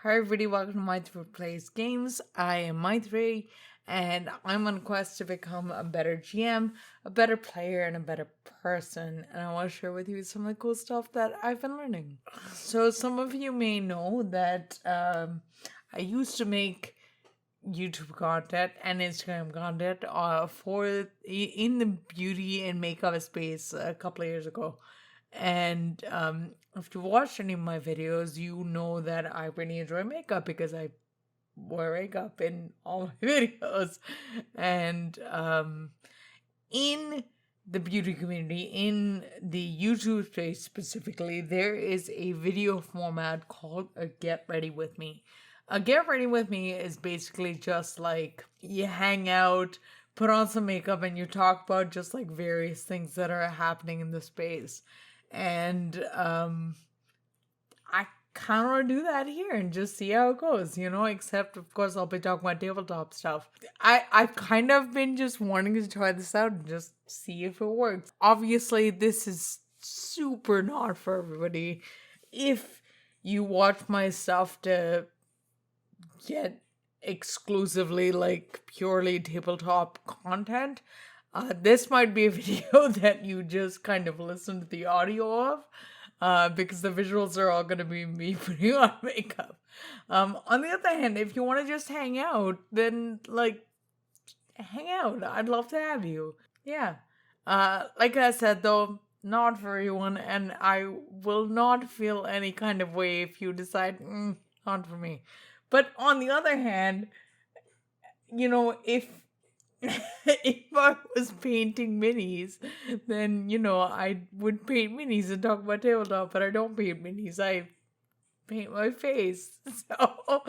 Hi everybody, welcome to Maitri Plays Games. I am Maitri, and I'm on a quest to become a better GM, a better player, and a better person. And I want to share with you some of the cool stuff that I've been learning. So some of you may know that I used to make YouTube content and Instagram content in the beauty and makeup space a couple of years ago. And if you watched any of my videos, you know that I really enjoy makeup because I wear makeup in all my videos. And in the beauty community, in the YouTube space specifically, there is a video format called a Get Ready With Me. A Get Ready With Me is basically just like you hang out, put on some makeup, and you talk about just like various things that are happening in the space. And I kind of want to do that here and just see how it goes, except of course I'll be talking about tabletop stuff. I've kind of been just wanting to try this out and just see if it works. Obviously this is super not for everybody. If you watch my stuff to get exclusively like purely tabletop content, this might be a video that you just kind of listen to the audio of, because the visuals are all going to be me putting on makeup. On the other hand, if you want to just hang out, then like hang out. I'd love to have you. Yeah. Like I said though, not for everyone, and I will not feel any kind of way if you decide not for me. But on the other hand, if if I was painting minis, then I would paint minis and talk about tabletop, but I don't paint minis. I paint my face. So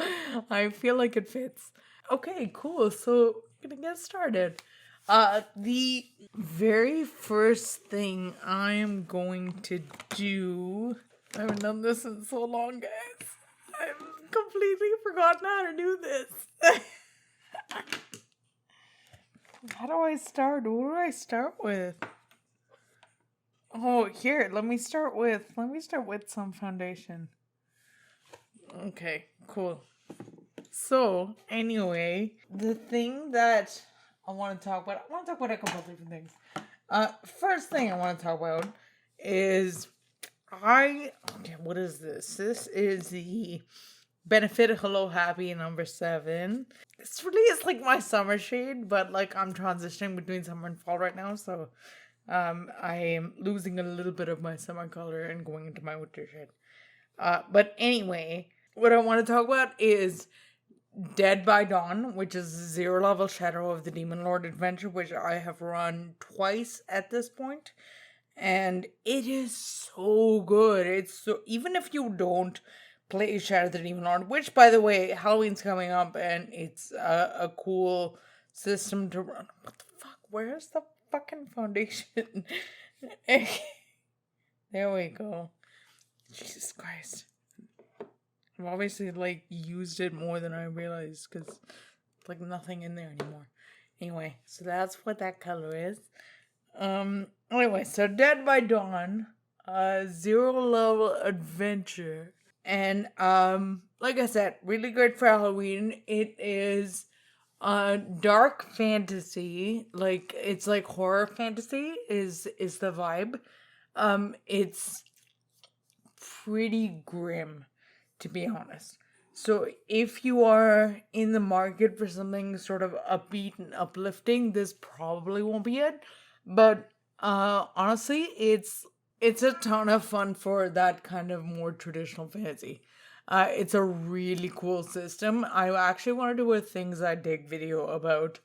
I feel like it fits. Okay, cool. So gonna get started. The very first thing I am going to do, I haven't done this in so long, guys. I've completely forgotten how to do this. How do I start? What do I start with? Oh, here, let me start with some foundation. Okay, cool. So, anyway, the thing that I want to talk about a couple of different things. First thing I want to talk about is what is this? This is the Benefit Hello Happy number 7. This really is like my summer shade, but like I'm transitioning between summer and fall right now, so I am losing a little bit of my summer color and going into my winter shade. But anyway, what I want to talk about is Dead by Dawn, which is 0 level Shadow of the Demon Lord adventure, which I have run twice at this point. And it is so good. It's so, even if you don't play Shadow of the Demon Lord, which by the way, Halloween's coming up and it's a cool system to run. What the fuck? Where's the fucking foundation? There we go. Jesus Christ. I've obviously like used it more than I realized because like nothing in there anymore. Anyway, so that's what that color is. Anyway, so Dead by Dawn, 0 level adventure. And like I said, really great for Halloween. It is dark fantasy, like it's like horror fantasy is the vibe. It's pretty grim, to be honest. So if you are in the market for something sort of upbeat and uplifting, this probably won't be it. But honestly, it's a ton of fun for that kind of more traditional fantasy. It's a really cool system. I actually want to do a Things I Dig video about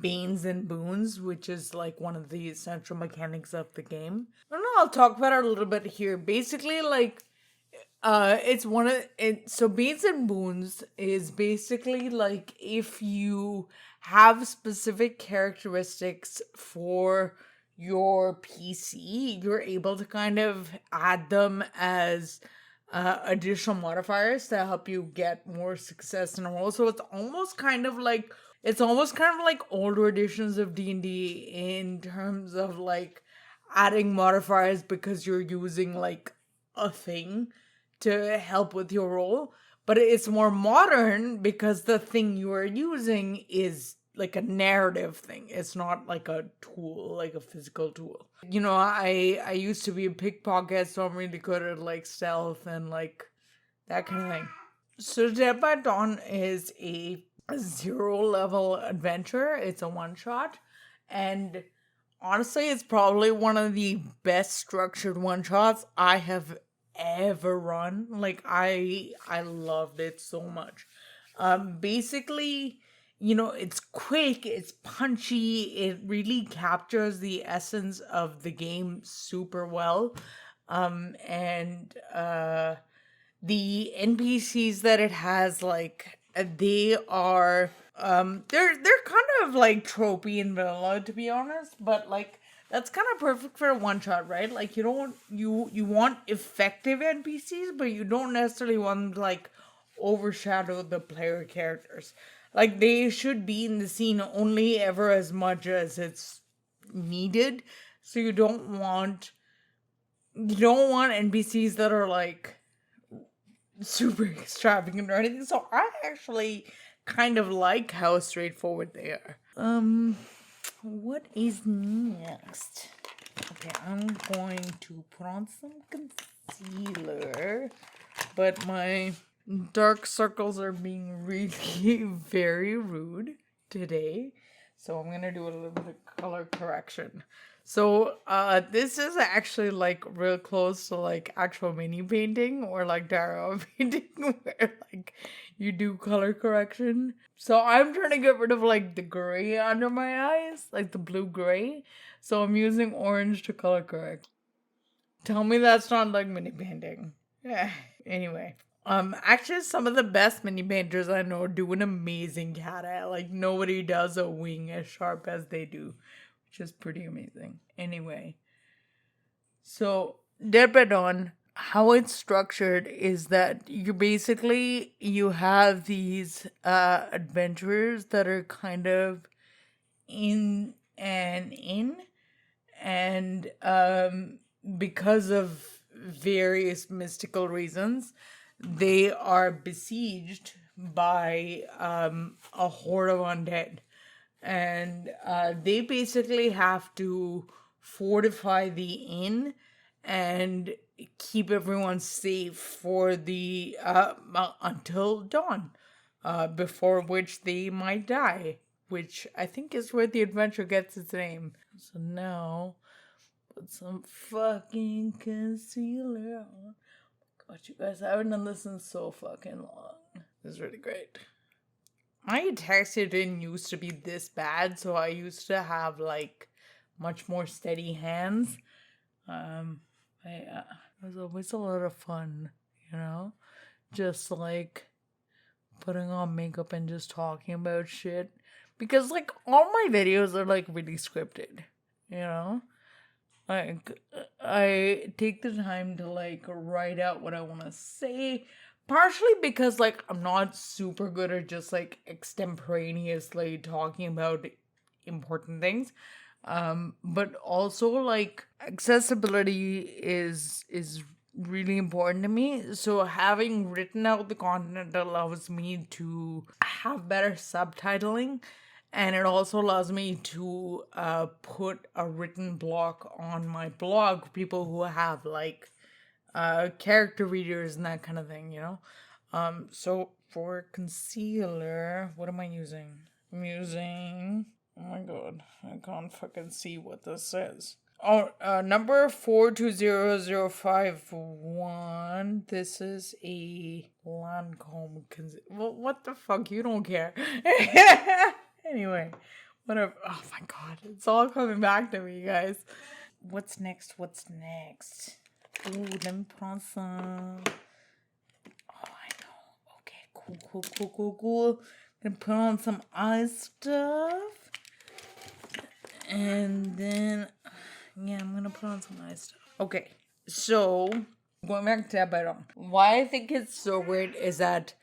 Banes and Boons, which is like one of the essential mechanics of the game. I don't know, I'll talk about it a little bit here. Basically, like, it's one of it. So Banes and Boons is basically like if you have specific characteristics for your PC, you're able to kind of add them as additional modifiers to help you get more success in a role. So it's almost kind of like older editions of D&D in terms of like adding modifiers because you're using like a thing to help with your role. but it's more modern because the thing you are using is like a narrative thing. It's not like a tool, like a physical tool. You know, I used to be a pickpocket, so I'm really good at like stealth and like that kind of thing. So Dead by Dawn is a 0 level adventure. It's a one shot, and honestly, it's probably one of the best structured one shots I have ever run. Like I loved it so much. Basically, you know, it's quick, it's punchy, it really captures the essence of the game super well. And the NPCs that it has, like, they are they're kind of like tropey and vanilla, to be honest, but like that's kind of perfect for a one shot, right? Like you don't you want effective NPCs, but you don't necessarily want them to like overshadow the player characters. Like they should be in the scene only ever as much as it's needed. So you don't want NPCs that are like super extravagant or anything. So I actually kind of like how straightforward they are. What is next? Okay, I'm going to put on some concealer, but my dark circles are being really very rude today. So I'm gonna do a little bit of color correction. So this is actually like real close to like actual mini painting or like diorama painting where like you do color correction. So I'm trying to get rid of like the gray under my eyes, like the blue gray. So I'm using orange to color correct. Tell me that's not like mini painting. Yeah. Anyway. Actually, some of the best mini painters I know do an amazing cat eye. Like, nobody does a wing as sharp as they do, which is pretty amazing. Anyway, so Dead by Dawn, how it's structured is that you have these adventurers that are kind of in and in, and because of various mystical reasons, they are besieged by a horde of undead, and they basically have to fortify the inn and keep everyone safe for the until dawn, before which they might die, which I think is where the adventure gets its name. So now, put some fucking concealer on. God, you guys, I haven't done this in so fucking long. This is really great. My ataxia didn't used to be this bad, so I used to have like much more steady hands. It was always a lot of fun, you know, just like putting on makeup and just talking about shit, because like all my videos are like really scripted, you know. Like, I take the time to like write out what I want to say, partially because like I'm not super good at just like extemporaneously talking about important things. But also like accessibility is really important to me. So having written out the content allows me to have better subtitling, and it also allows me to put a written block on my blog for people who have like character readers and that kind of thing, you know? So for concealer, what am I using? I'm using, oh my god, I can't fucking see what this says. Oh, number 420051. This is a Lancome concealer. Well, what the fuck? You don't care. Anyway, whatever. Oh my god, it's all coming back to me, guys. What's next? Ooh, let me put on some. Oh, I know. Okay, cool. Gonna put on some eye stuff. And then, yeah, I'm gonna put on some eye stuff. Okay, so going back to Dead by Dawn. Why I think it's so great is that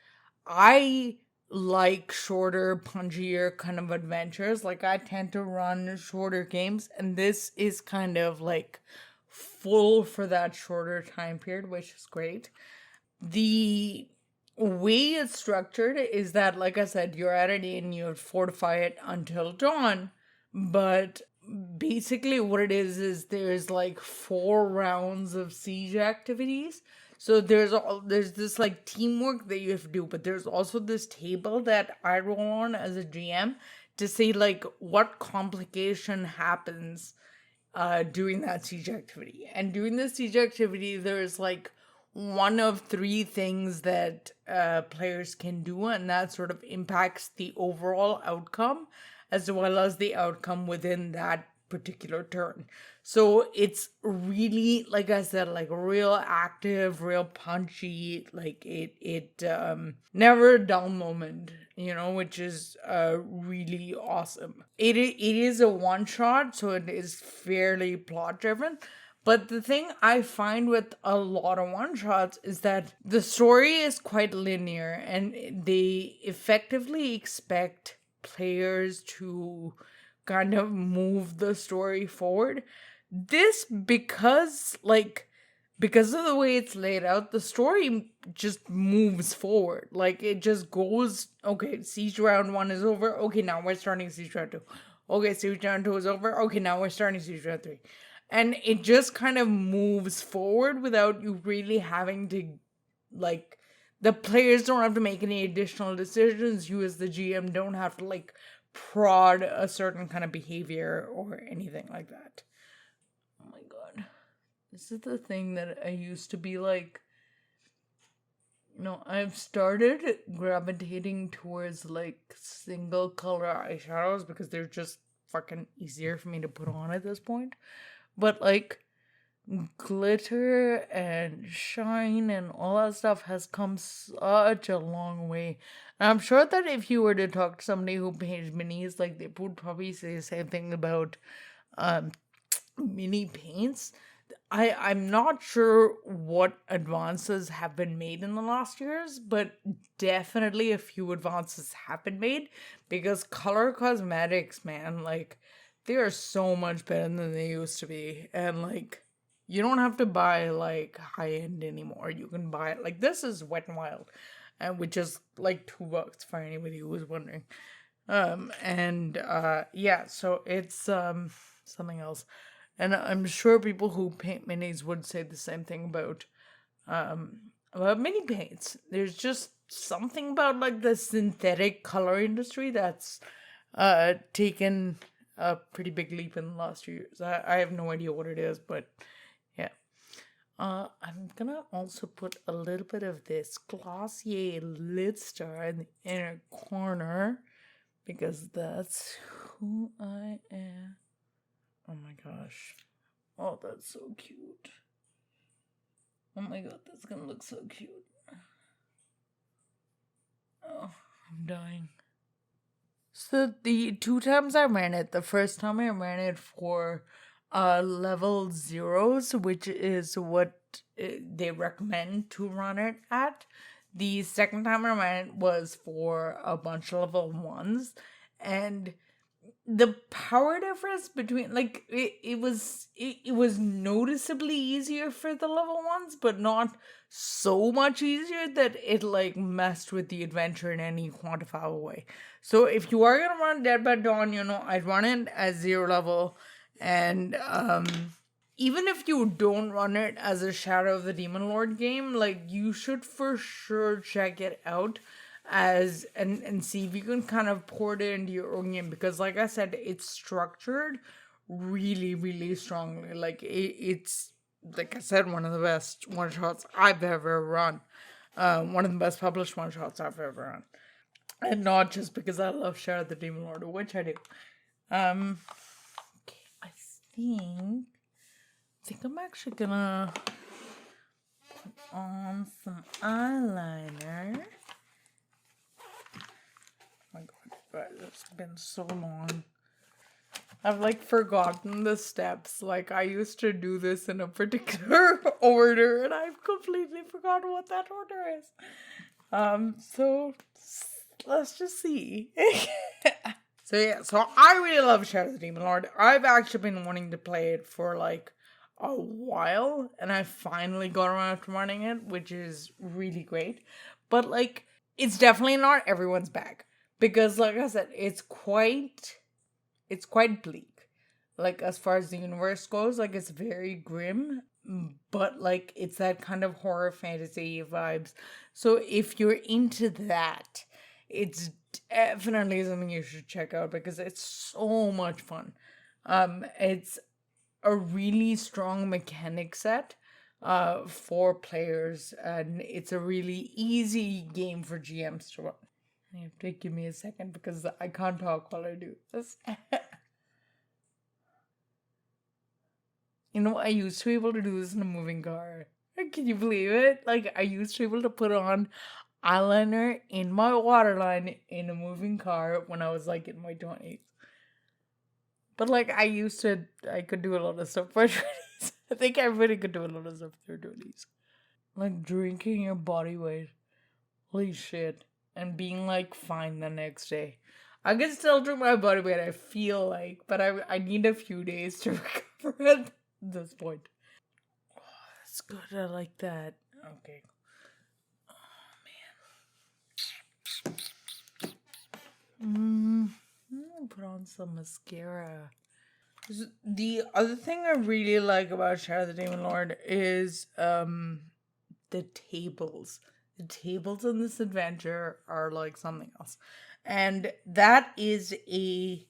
I like shorter, punchier kind of adventures. Like I tend to run shorter games, and this is kind of like full for that shorter time period, which is great. The way it's structured is that, like I said, you're at an inn, you fortify it until dawn. But basically, what it is there's like 4 rounds of siege activities. So there's this like teamwork that you have to do, but there's also this table that I roll on as a GM to say like what complication happens during that siege activity. And during the siege activity, there's like one of 3 things that players can do, and that sort of impacts the overall outcome as well as the outcome within that particular turn. So it's really, like I said, like real active, real punchy, like it never a dull moment, which is really awesome. It is a one shot, so it is fairly plot driven. But the thing I find with a lot of one shots is that the story is quite linear, and they effectively expect players to kind of move the story forward. This because of the way it's laid out, the story just moves forward. Like it just goes, okay, siege round 1 is over. Okay, now we're starting siege round 2. Okay, siege round 2 is over. Okay, now we're starting siege round 3. And it just kind of moves forward without you really having to, like, the players don't have to make any additional decisions. You as the GM don't have to, like, prod a certain kind of behavior or anything like that. Oh my god. This is the thing that I used to be like, I've started gravitating towards, like, single color eyeshadows because they're just fucking easier for me to put on at this point. But, like, glitter and shine and all that stuff has come such a long way. And I'm sure that if you were to talk to somebody who paints minis, like, they would probably say the same thing about mini paints. I'm not sure what advances have been made in the last years, but definitely a few advances have been made, because color cosmetics, man, like, they are so much better than they used to be. And, like, you don't have to buy, like, high-end anymore. You can buy it. Like, this is Wet n Wild, which is, like, $2 for anybody who was wondering. Yeah, so it's, something else. And I'm sure people who paint minis would say the same thing about mini paints. There's just something about, like, the synthetic color industry that's taken a pretty big leap in the last few years. I have no idea what it is, but yeah. I'm gonna also put a little bit of this Glossier lid star in the inner corner, because that's who I am. Oh my gosh. Oh, that's so cute. Oh my god, that's gonna look so cute. Oh, I'm dying. So the 2 times I ran it, the first time I ran it for level 0s, which is what they recommend to run it at. The second time I ran it was for a bunch of level 1s, and the power difference between, like, it was noticeably easier for the level 1s, but not so much easier that it, like, messed with the adventure in any quantifiable way. So if you are gonna run Dead by Dawn, I'd run it at 0 level, and even if you don't run it as a Shadow of the Demon Lord game, like, you should for sure check it out as and see if you can kind of port it into your own game, because, like I said, it's structured really, really strongly. Like, it's, like I said, one of the best one shots I've ever run. One of the best published one shots I've ever run. And not just because I love Shadow of the Demon Lord, which I do. Okay, I think I'm actually gonna put on some eyeliner. Oh my god, it's been so long. I've, like, forgotten the steps. Like, I used to do this in a particular order, and I've completely forgotten what that order is. So let's just see. So yeah, so I really love Shadow of the Demon Lord. I've actually been wanting to play it for, like, a while, and I finally got around to running it, which is really great. but like it's definitely not everyone's bag because, like I said, it's quite bleak. Like as far as the universe goes, like it's very grim, but like it's that kind of horror fantasy vibes. So if you're into that, it's definitely something you should check out because it's so much fun. It's a really strong mechanic set for players, and it's a really easy game for GMs to run. You have to give me a second because I can't talk while I do this. I used to be able to do this in a moving car. Can you believe it? Like, I used to be able to put on eyeliner in my waterline in a moving car when I was like in my 20s. But like, I could do a lot of stuff for 20s. I think everybody could do a lot of stuff for their 20s. Like drinking your body weight. Holy shit. And being like fine the next day. I can still drink my body weight, I feel like, but I need a few days to recover at this point. Oh, that's good. I like that. Okay. I'm gonna put on some mascara. The other thing I really like about Shadow the Demon Lord is the tables. The tables in this adventure are like something else. And that is a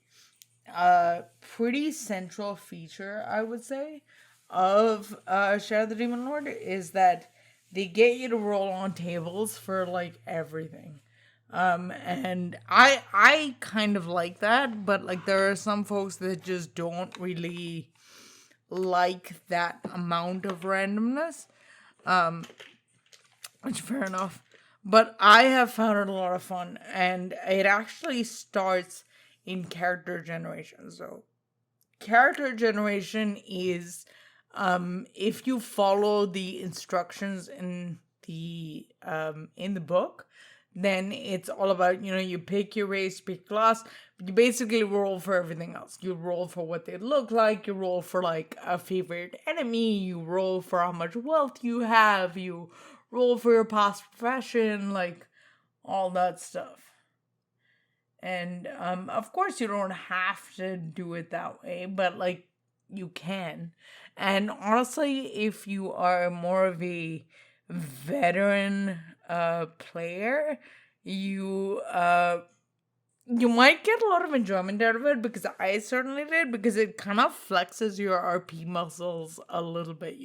pretty central feature, I would say, of Shadow the Demon Lord is that they get you to roll on tables for like everything. And I kind of like that, but like there are some folks that just don't really like that amount of randomness. Which fair enough. But I have found it a lot of fun, and it actually starts in character generation. So character generation is if you follow the instructions in the book, then it's all about, you pick your race, pick class, but you basically roll for everything else. You roll for what they look like, you roll for like a favorite enemy, you roll for how much wealth you have, you roll for your past profession, like all that stuff. And of course you don't have to do it that way, but like you can. And honestly, if you are more of a veteran player, you might get a lot of enjoyment out of it, because I certainly did, because it kind of flexes your RP muscles a little bit.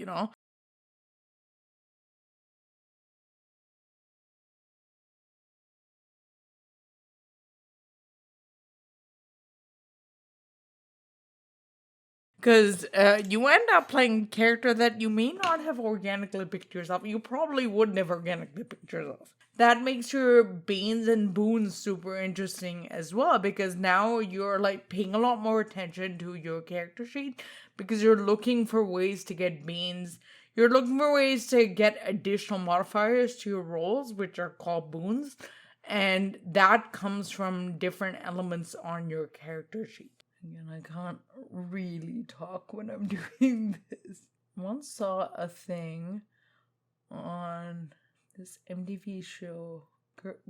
Because you end up playing a character that you may not have organically picked yourself. You probably wouldn't have organically picked yourself. That makes your Banes and Boons super interesting as well, because now you're like paying a lot more attention to your character sheet, because you're looking for ways to get Banes. You're looking for ways to get additional modifiers to your rolls, which are called Boons. And that comes from different elements on your character sheet. Again, I can't really talk when I'm doing this. I once saw a thing on this MTV show,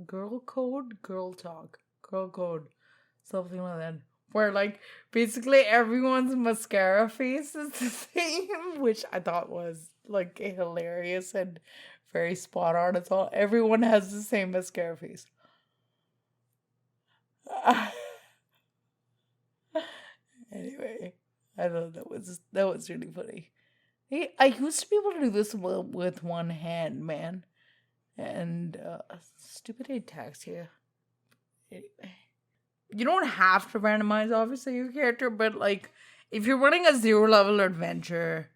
Girl Code, Girl Talk, Girl Code, something like that, where like basically everyone's mascara face is the same, which I thought was like hilarious and very spot on. It's all, everyone has the same mascara face. Anyway, I thought that was really funny. Hey, I used to be able to do this with one hand, man. And stupid ataxia. Anyway, you don't have to randomize obviously your character, but like if you're running a 0 level adventure,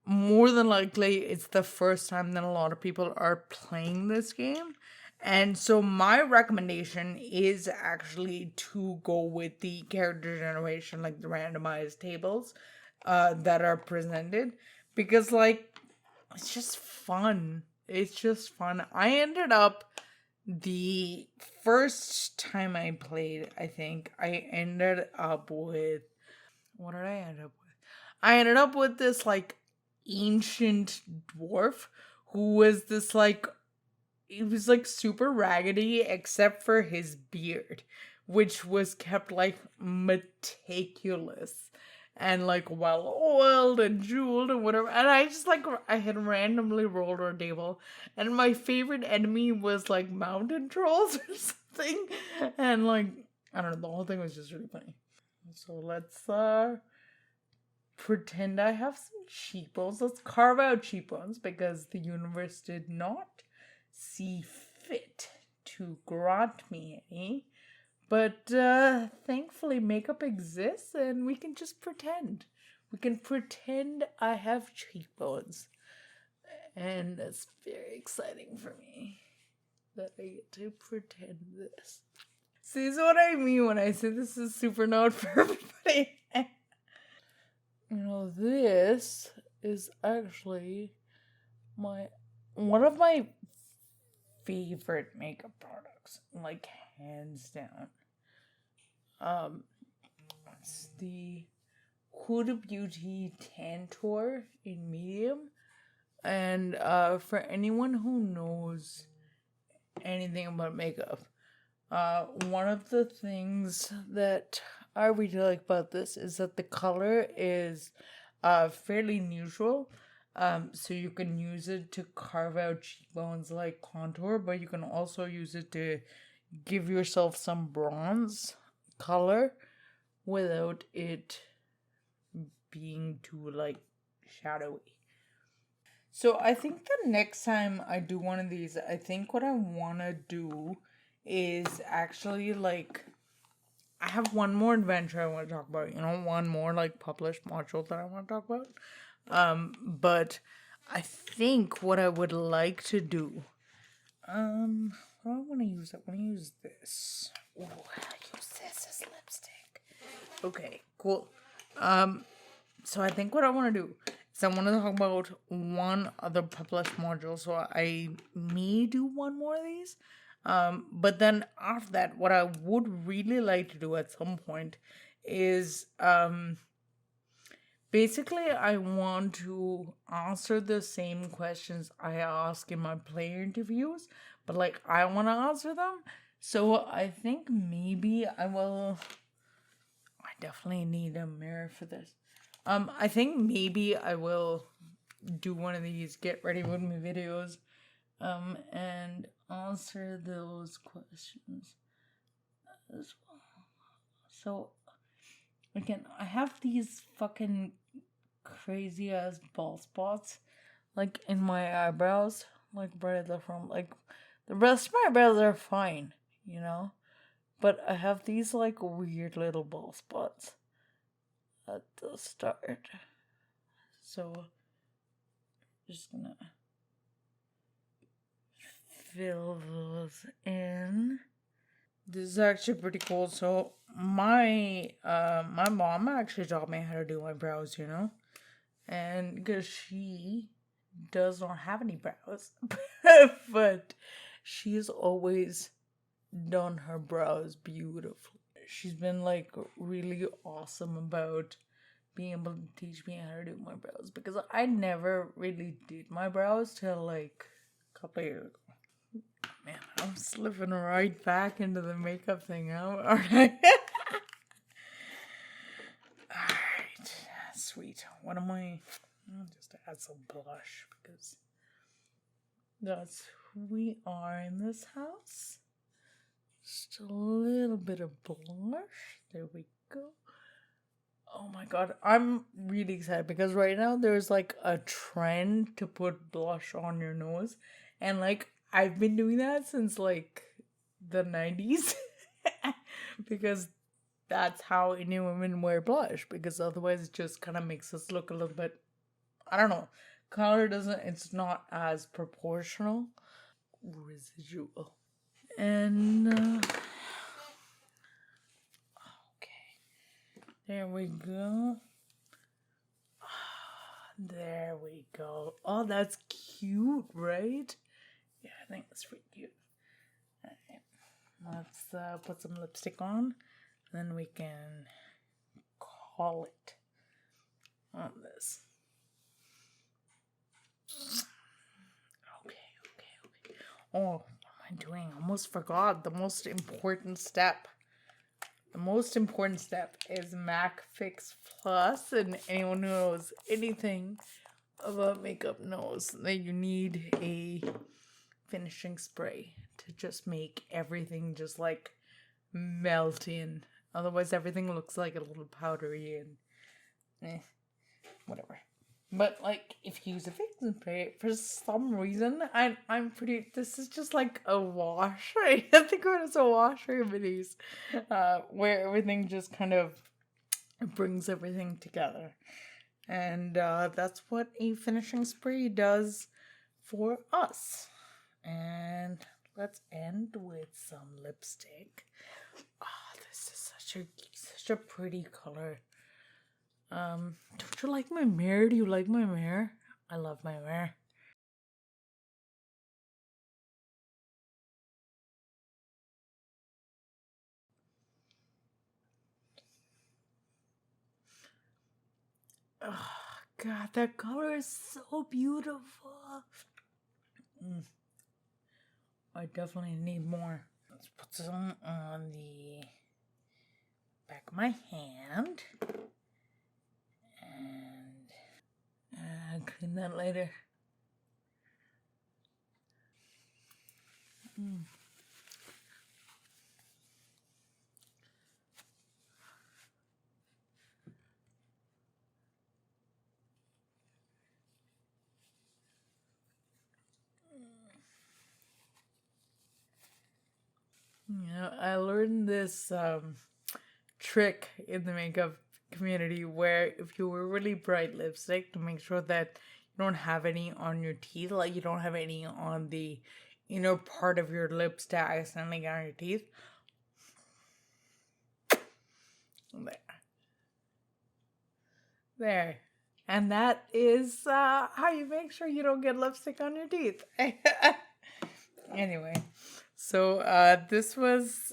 more than likely it's the first time that a lot of people are playing this game. And so my recommendation is actually to go with the character generation, like the randomized tables that are presented, because like it's just fun. It's just fun. I ended up, the first time I played, I think I ended up with, what did I end up with? I ended up with this like ancient dwarf who was this like he was like super raggedy except for his beard, which was kept like meticulous and like well oiled and jeweled and whatever. And I just like I had randomly rolled our table, and my favorite enemy was like mountain trolls or something. And like I don't know, the whole thing was just really funny. So let's pretend I have some cheekbones. Let's carve out cheekbones because the universe did not see fit to grant me any. But thankfully, makeup exists and we can just pretend. We can pretend I have cheekbones. And that's very exciting for me that I get to pretend this. See, this is what I mean when I say this is super not for everybody. You know, this is actually one of my favorite makeup products, like hands down. It's the Huda Beauty Tantour in medium, and for anyone who knows anything about makeup, one of the things that I really like about this is that the color is fairly neutral. So you can use it to carve out cheekbones like contour, but you can also use it to give yourself some bronze color without it being too like shadowy. So I think the next time I do one of these, I think what I want to do is actually like I have one more adventure I want to talk about, one more like published module that I want to talk about. But I think what I would like to do, what do I want to use? I want to use this. Ooh, I'll use this as lipstick. Okay, cool. So I think what I want to do is I want to talk about one other published module. So I may do one more of these. But then after that, what I would really like to do at some point is basically I want to answer the same questions I ask in my player interviews, but like I want to answer them. So I think maybe I definitely need a mirror for this. I think maybe I will do one of these get ready with me videos and answer those questions as well. So again, I have these fucking crazy ass bald spots like in my eyebrows, like right at the front. Like the rest of my eyebrows are fine, but I have these like weird little bald spots at the start. So I'm just gonna fill those in. This is actually pretty cool. So my mom actually taught me how to do my brows, and because she does not have any brows, but she's always done her brows beautifully. She's been like really awesome about being able to teach me how to do my brows because I never really did my brows till like a couple of years ago. Man, I'm slipping right back into the makeup thing now, aren't I? Alright, sweet. What am I? I'll just add some blush because that's who we are in this house. Just a little bit of blush. There we go. Oh my god, I'm really excited because right now there's like a trend to put blush on your nose, and like I've been doing that since like the 90s because that's how Indian women wear blush, because otherwise it just kind of makes us look a little bit, I don't know, it's not as proportional. Residual. And there we go. There we go. Oh, that's cute, right? Yeah, I think that's pretty cute. Alright, let's put some lipstick on. Then we can call it on this. Okay. Oh, what am I doing? I almost forgot the most important step. The most important step is MAC Fix Plus, and anyone who knows anything about makeup knows that you need a finishing spray to just make everything just like melt in. Otherwise, everything looks like a little powdery and whatever. But like, if you use a fixing spray, for some reason, I'm pretty. This is just like a wash. I think of it as a wash remedies, where everything just kind of brings everything together, and that's what a finishing spray does for us. And let's end with some lipstick. Oh, this is such a pretty color. Don't you like my mirror? Do you like my mirror? I love my mirror. Oh, God, that color is so beautiful. I definitely need more. Let's put some on the back of my hand. And clean that later. I learned this trick in the makeup community where if you wear really bright lipstick, to make sure that you don't have any on your teeth, like you don't have any on the inner part of your lips to accidentally get on your teeth. There. And that is how you make sure you don't get lipstick on your teeth. Anyway, so this was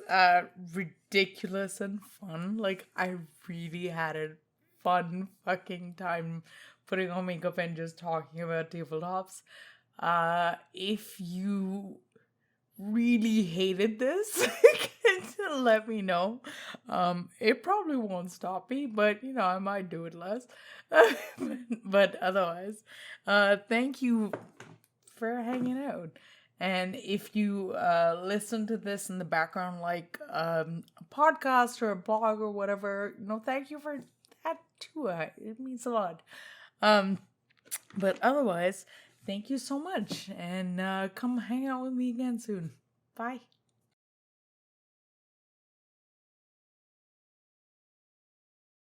ridiculous and fun. Like, I really had a fun fucking time putting on makeup and just talking about tabletops. If you really hated this, let me know. It probably won't stop me, but you know, I might do it less. But otherwise, thank you for hanging out. And if you listen to this in the background, like a podcast or a blog or whatever, you know, thank you for that too. It means a lot. But otherwise, thank you so much, and come hang out with me again soon. Bye.